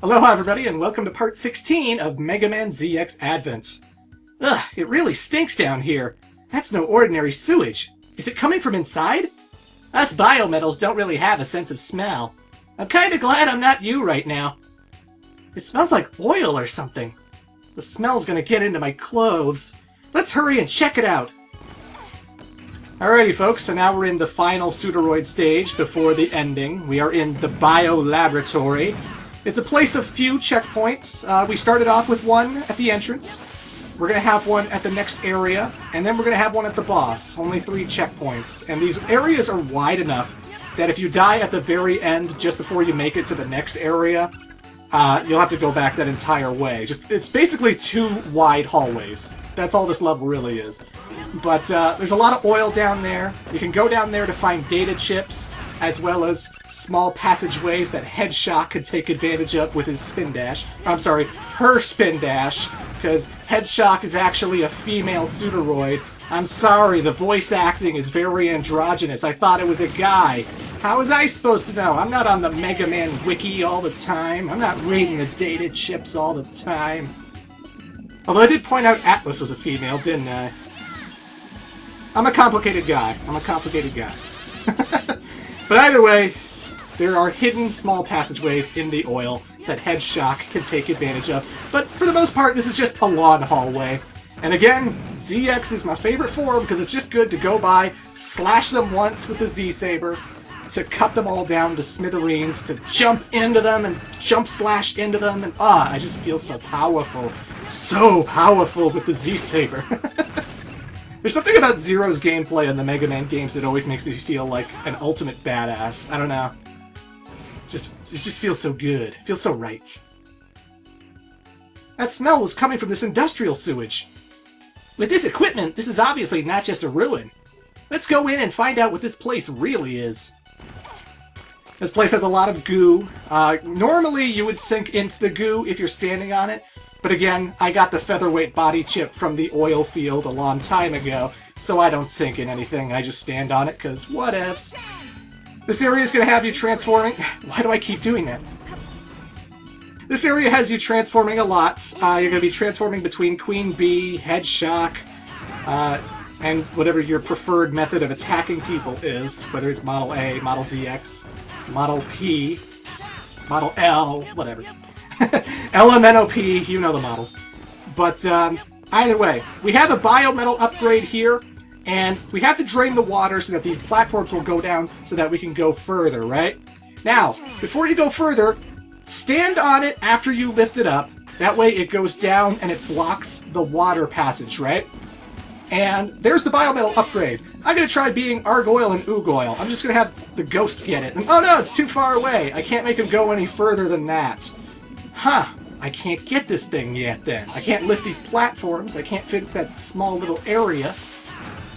Aloha everybody, and welcome to part 16 of Mega Man ZX Advent. Ugh, it really stinks down here. That's no ordinary sewage. Is it coming from inside? Us biometals don't really have a sense of smell. I'm kinda glad I'm not you right now. It smells like oil or something. The smell's gonna get into my clothes. Let's hurry and check it out. Alrighty folks, so now we're in the final Pseudoroid stage before the ending. We are in the Bio Laboratory. It's a place of few checkpoints. We started off with one at the entrance. We're going to have one at the next area, and then we're going to have one at the boss. Only 3 checkpoints. And these areas are wide enough that if you die at the very end, just before you make it to the next area, you'll have to go back that entire way. It's basically 2 wide hallways. That's all this level really is. But there's a lot of oil down there. You can go down there to find data chips, as well as small passageways that Headshock could take advantage of with his spin dash. I'm sorry, her spin dash, because Headshock is actually a female Pseudoroid. I'm sorry, the voice acting is very androgynous. I thought it was a guy. How was I supposed to know? I'm not on the Mega Man wiki all the time. I'm not reading the data chips all the time. Although I did point out Atlas was a female, didn't I? I'm a complicated guy. But either way, there are hidden small passageways in the oil that Headshock can take advantage of. But for the most part, this is just a long hallway. And again, ZX is my favorite form because it's just good to go by, slash them once with the Z-Saber, to cut them all down to smithereens, to jump into them and jump slash into them, and I just feel so powerful with the Z-Saber. There's something about Zero's gameplay in the Mega Man games that always makes me feel like an ultimate badass. I don't know. It just feels so good. It feels so right. That smell was coming from this industrial sewage. With this equipment, this is obviously not just a ruin. Let's go in and find out what this place really is. This place has a lot of goo. Normally you would sink into the goo if you're standing on it. But again, I got the featherweight body chip from the oil field a long time ago, so I don't sink in anything, I just stand on it, because whatevs. This area is going to have you transforming... Why do I keep doing that? This area has you transforming a lot. You're going to be transforming between Queen Bee, Headshock, and whatever your preferred method of attacking people is, whether it's Model A, Model ZX, Model P, Model L, whatever. LMNOP, you know the models. But either way, we have a biometal upgrade here, and we have to drain the water so that these platforms will go down so that we can go further, right? Now, before you go further, stand on it after you lift it up. That way it goes down and it blocks the water passage, right? And there's the biometal upgrade. I'm going to try being Argoyle and Ugoyle. I'm just going to have the ghost get it. And, oh no, it's too far away. I can't make him go any further than that. Huh, I can't get this thing yet then. I can't lift these platforms. I can't fit that small little area.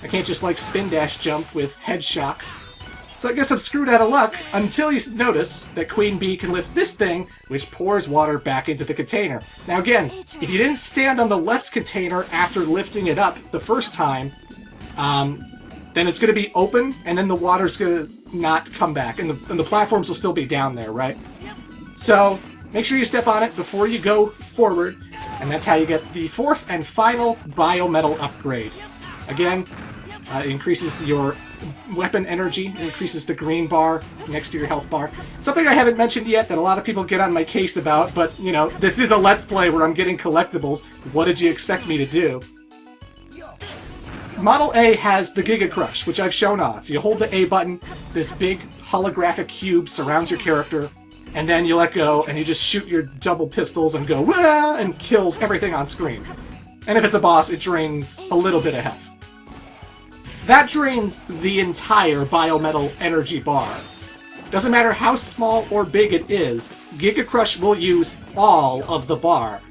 I can't just, like, spin dash jump with Headshock. So I guess I'm screwed out of luck until you notice that Queen Bee can lift this thing, which pours water back into the container. Now again, if you didn't stand on the left container after lifting it up the first time, then it's going to be open, and then the water's going to not come back, and the platforms will still be down there, right? So make sure you step on it before you go forward, and that's how you get the 4th and final biometal upgrade. Again, it increases your weapon energy, it increases the green bar next to your health bar. Something I haven't mentioned yet that a lot of people get on my case about, but, you know, this is a Let's Play where I'm getting collectibles. What did you expect me to do? Model A has the Giga Crush, which I've shown off. You hold the A button, this big holographic cube surrounds your character, and then you let go, and you just shoot your double pistols and go, wah, and kills everything on screen. And if it's a boss, it drains a little bit of health. That drains the entire biometal energy bar. Doesn't matter how small or big it is, Giga Crush will use all of the bar.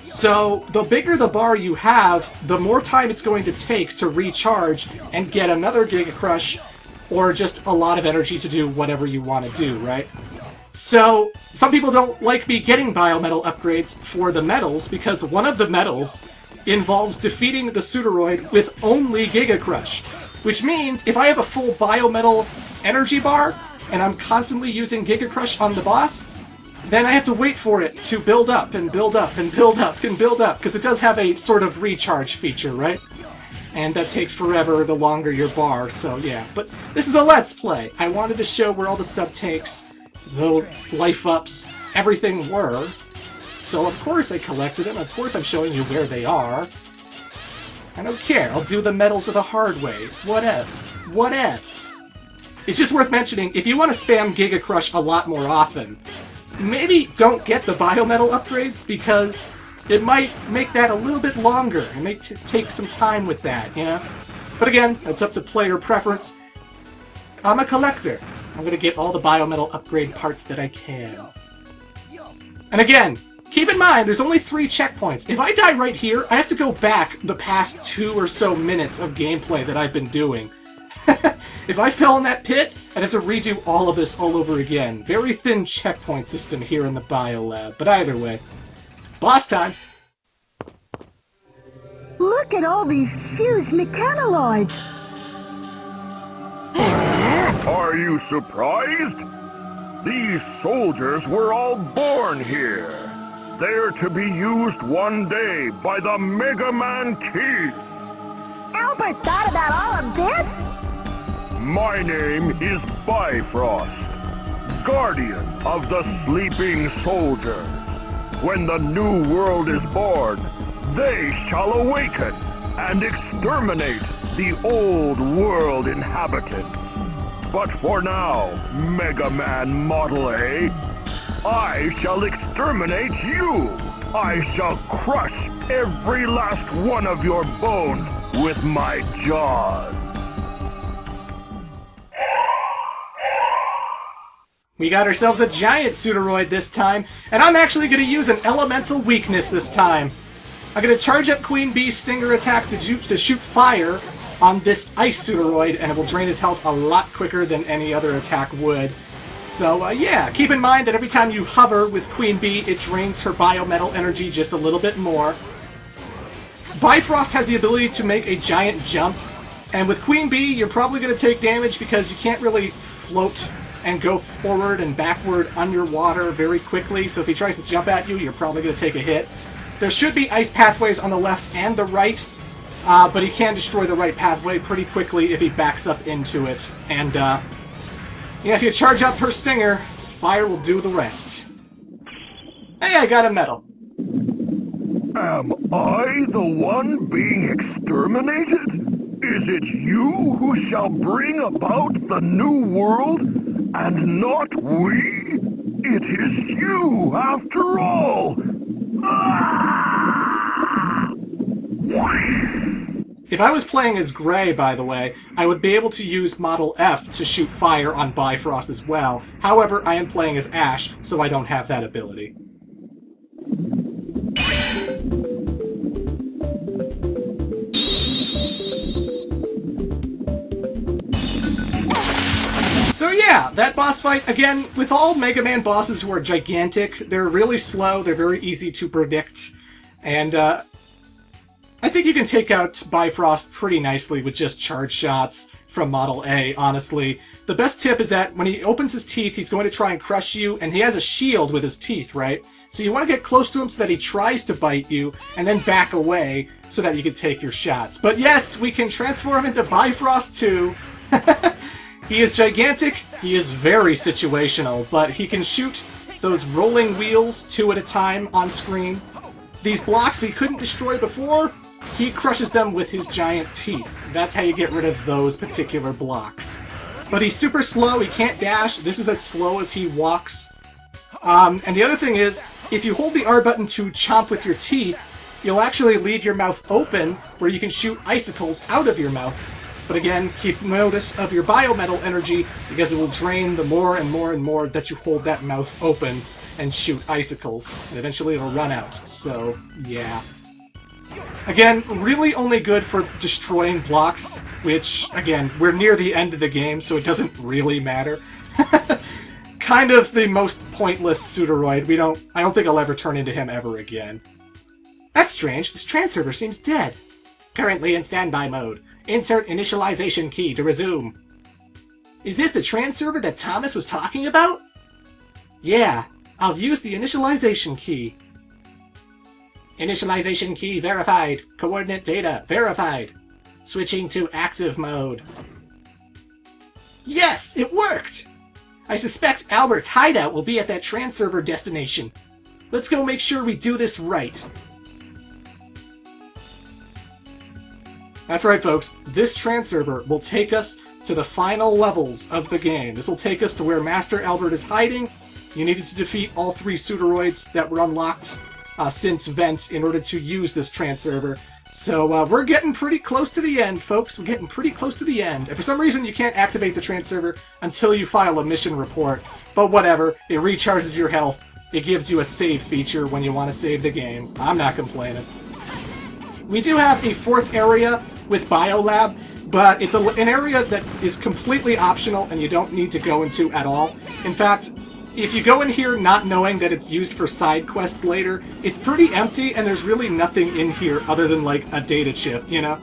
So, the bigger the bar you have, the more time it's going to take to recharge and get another Giga Crush, or just a lot of energy to do whatever you want to do, right? So, some people don't like me getting biometal upgrades for the medals, because one of the medals involves defeating the Pseudoroid with only Giga Crush. Which means, if I have a full biometal energy bar, and I'm constantly using Giga Crush on the boss, then I have to wait for it to build up and build up and build up and build up, because it does have a sort of recharge feature, right? And that takes forever the longer your bar, so yeah. But this is a Let's Play. I wanted to show where all the sub-tanks, the life-ups, everything were. So of course I collected them, of course I'm showing you where they are. I don't care, I'll do the medals the hard way. What else? What else? It's just worth mentioning, if you want to spam Giga Crush a lot more often, maybe don't get the Biometal upgrades, because it might make that a little bit longer. It may take some time with that, you know? But again, that's up to player preference. I'm a collector. I'm gonna get all the Biometal upgrade parts that I can. And again, keep in mind, there's only 3 checkpoints. If I die right here, I have to go back the past 2 or so minutes of gameplay that I've been doing. If I fell in that pit, I'd have to redo all of this all over again. Very thin checkpoint system here in the Biolab. But either way, boss time! Look at all these huge mechanaloids! Are you surprised? These soldiers were all born here. They're to be used one day by the Mega Man King. Albert thought about all of this? My name is Bifrost, guardian of the sleeping soldiers. When the new world is born, they shall awaken and exterminate the old world inhabitants. But for now, Mega Man Model A, I shall exterminate you. I shall crush every last one of your bones with my jaws. We got ourselves a giant Pseudoroid this time, and I'm actually going to use an elemental weakness this time. I'm going to charge up Queen Bee's Stinger attack to shoot fire on this Ice Pseudoroid, and it will drain his health a lot quicker than any other attack would. So, yeah, keep in mind that every time you hover with Queen Bee, it drains her Biometal energy just a little bit more. Bifrost has the ability to make a giant jump, and with Queen Bee, you're probably going to take damage because you can't really float and go forward and backward underwater very quickly, so if he tries to jump at you, you're probably going to take a hit. There should be ice pathways on the left and the right, but he can destroy the right pathway pretty quickly if he backs up into it. And, if you charge up her stinger, fire will do the rest. Hey, I got a medal. Am I the one being exterminated? Is it you who shall bring about the new world, and not we? It is you, after all! Ah! If I was playing as Gray, by the way, I would be able to use Model F to shoot fire on Bifrost as well. However, I am playing as Ash, so I don't have that ability. So yeah, that boss fight, again, with all Mega Man bosses who are gigantic, they're really slow, they're very easy to predict, and I think you can take out Bifrost pretty nicely with just charge shots from Model A, honestly. The best tip is that when he opens his teeth, he's going to try and crush you, and he has a shield with his teeth, right? So you want to get close to him so that he tries to bite you, and then back away so that you can take your shots. But yes, we can transform into Bifrost too. He is gigantic, he is very situational, but he can shoot those rolling wheels 2 at a time on screen. These blocks we couldn't destroy before, he crushes them with his giant teeth. That's how you get rid of those particular blocks. But he's super slow, he can't dash, this is as slow as he walks. And the other thing is, if you hold the R button to chomp with your teeth, you'll actually leave your mouth open where you can shoot icicles out of your mouth. But again, keep notice of your Biometal energy, because it will drain the more and more and more that you hold that mouth open and shoot icicles. And eventually it'll run out, so yeah. Again, really only good for destroying blocks, which, again, we're near the end of the game, so it doesn't really matter. Kind of the most pointless Pseudoroid. I don't think I'll ever turn into him ever again. That's strange, this transserver seems dead. Currently in standby mode. Insert initialization key to resume. Is this the transserver that Thomas was talking about? Yeah, I'll use the initialization key. Initialization key verified. Coordinate data verified. Switching to active mode. Yes, it worked! I suspect Albert's hideout will be at that transserver destination. Let's go make sure we do this right. That's right, folks. This transserver will take us to the final levels of the game. This will take us to where Master Albert is hiding. You needed to defeat all 3 Pseudoroids that were unlocked since Vent in order to use this transserver. So we're getting pretty close to the end, folks. We're getting pretty close to the end. And for some reason, you can't activate the transserver until you file a mission report. But whatever. It recharges your health. It gives you a save feature when you want to save the game. I'm not complaining. We do have a 4th area with Biolab, but it's an area that is completely optional and you don't need to go into at all. In fact, if you go in here not knowing that it's used for side quests later, it's pretty empty and there's really nothing in here other than like a data chip, you know?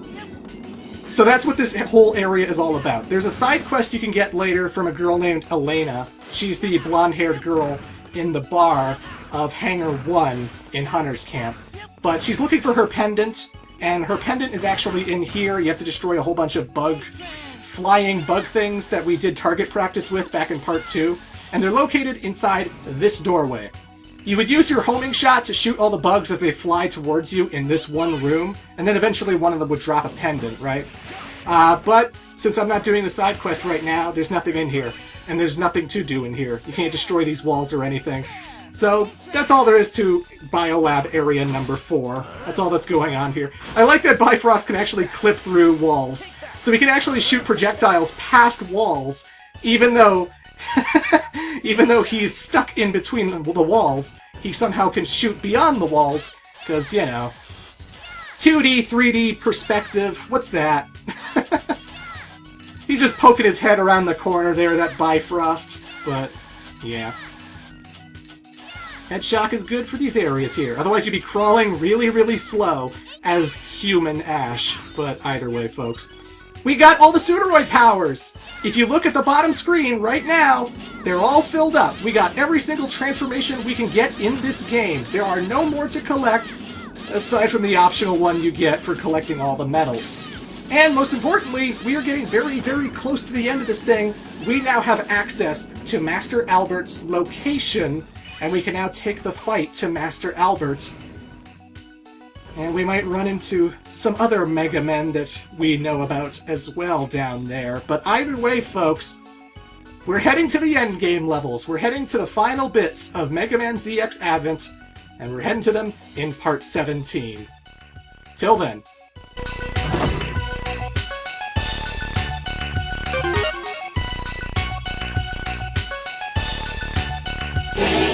So that's what this whole area is all about. There's a side quest you can get later from a girl named Elena. She's the blonde-haired girl in the bar of Hangar 1 in Hunter's Camp. But she's looking for her pendant, and her pendant is actually in here. You have to destroy a whole bunch of flying bug things that we did target practice with back in part 2. And they're located inside this doorway. You would use your homing shot to shoot all the bugs as they fly towards you in this one room, and then eventually one of them would drop a pendant, right? But since I'm not doing the side quest right now, there's nothing in here, and there's nothing to do in here. You can't destroy these walls or anything. So that's all there is to Biolab area number 4. That's all that's going on here. I like that Bifrost can actually clip through walls. So he can actually shoot projectiles past walls, even though he's stuck in between the walls, he somehow can shoot beyond the walls, because, you know, 2D, 3D perspective, what's that? He's just poking his head around the corner there, that Bifrost, but, yeah. Head shock is good for these areas here, otherwise you'd be crawling really, really slow as human Ash, but either way, folks. We got all the Pseudoroid powers! If you look at the bottom screen right now, they're all filled up. We got every single transformation we can get in this game. There are no more to collect, aside from the optional one you get for collecting all the medals. And most importantly, we are getting very, very close to the end of this thing. We now have access to Master Albert's location, and we can now take the fight to Master Albert's. And we might run into some other Mega Men that we know about as well down there. But either way, folks, we're heading to the endgame levels. We're heading to the final bits of Mega Man ZX Advent, and we're heading to them in Part 17. Till then. Yeah.